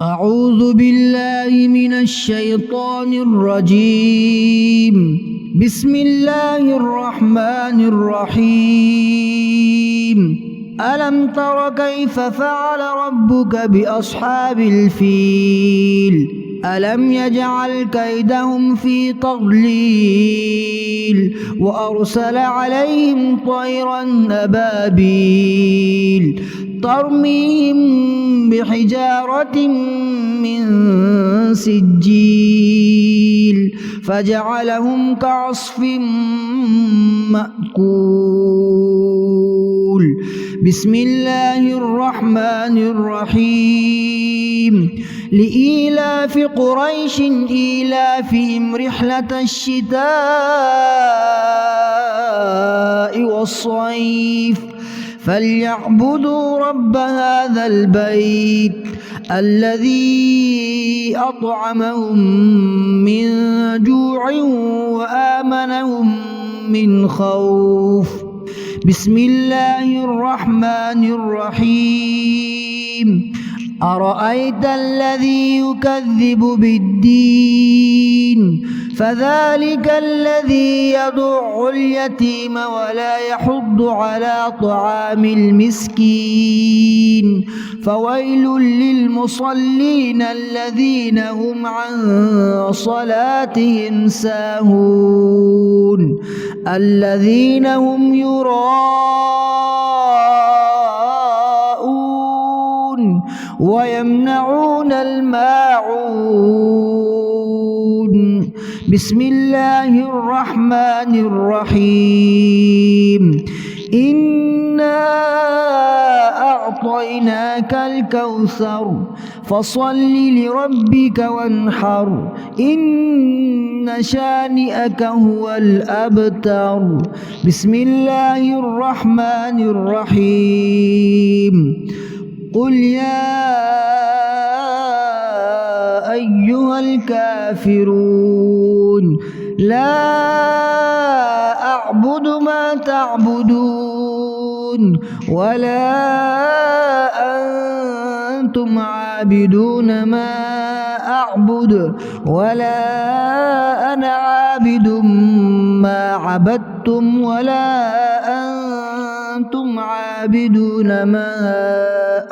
أعوذ بالله من الشيطان الرجيم. بسم الله الرحمن الرحيم. ألم تر كيف فعل ربك بأصحاب الفيل؟ ألم يجعل كيدهم في تضليل وأرسل عليهم طيرا أبابيل ترميهم بحجارة من سجيل فجعلهم كعصف مأكول. بسم الله الرحمن الرحيم. لإيلاف قريش إيلافهم رحلة الشتاء والصيف فليعبدوا رب هذا البيت الذي أطعمهم من جوع وآمنهم من خوف. بسم الله الرحمن الرحيم. أرأيت الذي يكذب بالدين؟ فذلك الذي يدع اليتيم ولا يحض على طعام المسكين. فويل للمصلين الذين هم عن صلاتهم ساهون الذين هم يراءون ويمنعون الماعون. بسم الله الرحمن الرحيم. إنا أعطيناك الكوثر فصل لربك وانحر إن شانئك هو الأبتر. بسم الله الرحمن الرحيم. قل يا أيها الكافرون لا أعبد ما تعبدون ولا أنتم عابدون ما أعبد ولا أنا عابد ما عبدتم ولا أنتم عابدون ما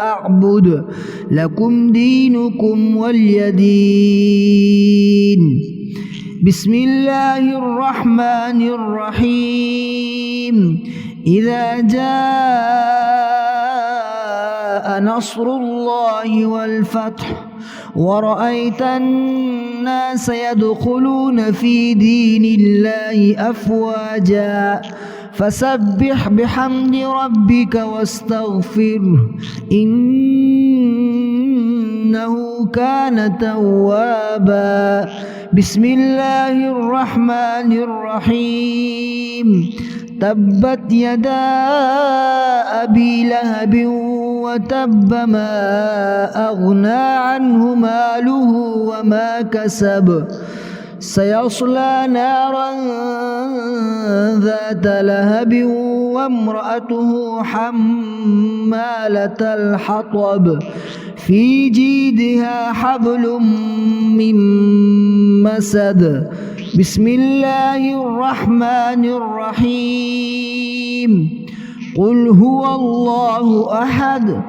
أعبد لكم دينكم ولي دين. بسم الله الرحمن الرحيم. إذا جاء نصر الله والفتح ورأيت الناس يدخلون في دين الله أفواجا فسبح بحمد ربك واستغفره إنه كان توابا. بسم الله الرحمن الرحيم. تبت يدا أبي لهب وتب ما أغنى عنه ماله وما كسب سيصلى نارا ذات لهب وامرأته حمالة الحطب في جيدها حبل من مسد. بسم الله الرحمن الرحيم. قل هو الله أحد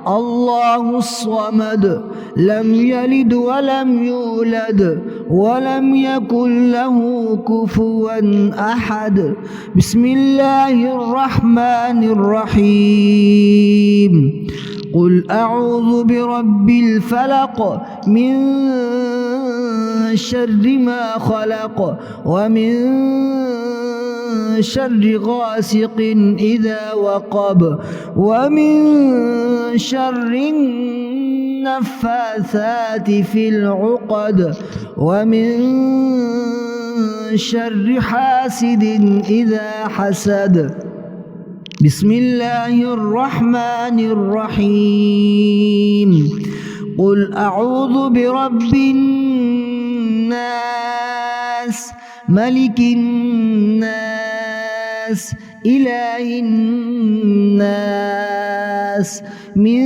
الله الصمد لم يلد ولم يولد ولم يكن له كفوا أحد. بسم الله الرحمن الرحيم. قل أعوذ برب الفلق من شر ما خلق ومن شر غاسق إذا وقب ومن شر النفاثات في العقد ومن شر حاسد إذا حسد. بسم الله الرحمن الرحيم. قل أعوذ برب الناس ملك الناس إله الناس من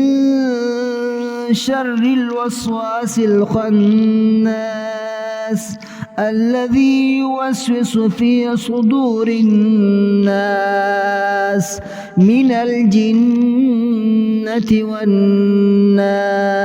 شر الوسواس الخناس الذي يوسوس في صدور الناس من الجنة والناس.